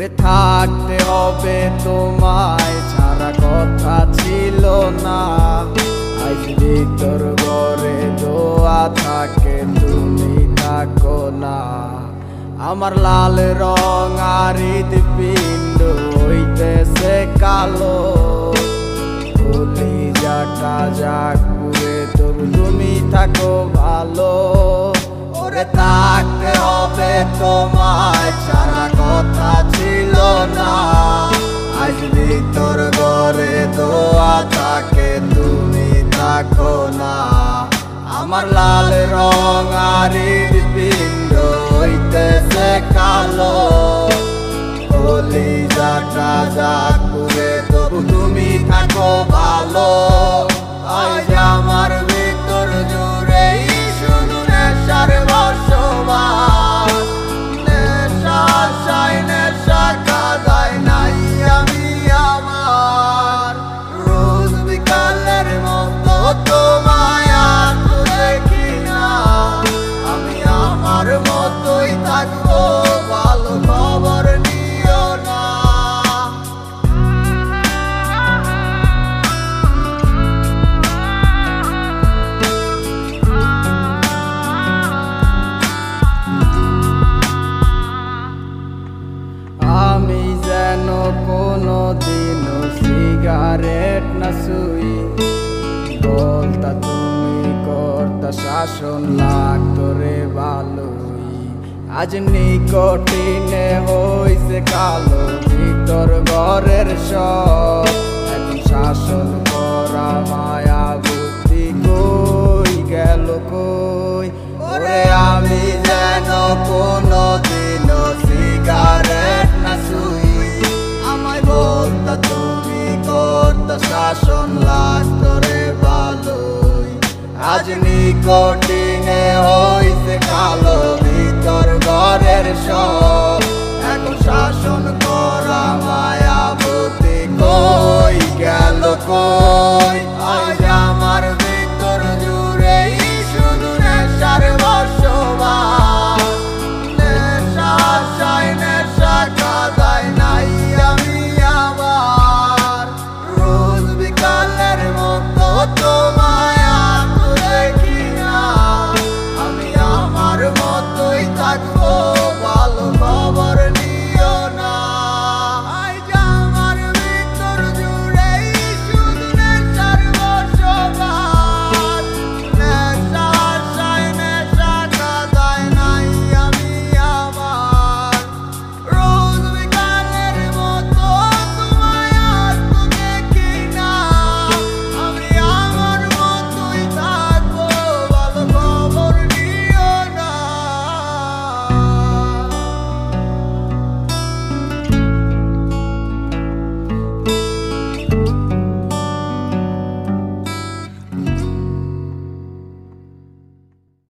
ওরে থাকতে হবে তোমায় ছাড়া কথা ছিল না। আজ ভিতর ঘরে দোয়া থাকে তুমি থাকো না। আমার লাল রং আর হৃদপিণ্ড হইতেছে কালো, কলিজাটা যাক পুড়ে তবু তুমি থাকো ভালো। ওরে থাকতে হবে তোমায় ছাড়া কথা ছিল না। আজ ভিতর ঘরে দোয়া থাকে তুমি থাকো না। আমার লাল রং আর হৃদপিণ্ড হইতেছে কালো, কলিজাটা যাক পুড়ে তবু তুমি থাকো ভালো। আজ আমার ভিতর জুড়ে শুধু নেশার বসবাস, নেশা আশায় নেশা কাদায় নাই আমি আমার। রোজ বিকালের মতো তোমায় আর তো দেখি না, আমি আমার মতোই থাকবো ভালো খবর নিও না। আমি যেন কোনো দিনও সিগারেট না ছুঁই, বলতা তুমি করতা শাসন লাগতো রে ভালোই। আজ নিকটিনে হইছে কালো ভিতর ঘরের সব, এখন শাসন করা মায়া বুদ্ধি কই গেল কই। ওরে আমি যেন কোনো দিনও সিগারেট না ছুঁই, আমায় বলতা তুমি করতা শাসন লাগতো রে ভালোই। আজ নিকটিনে হইছে কালো ভিতর ঘরের সব,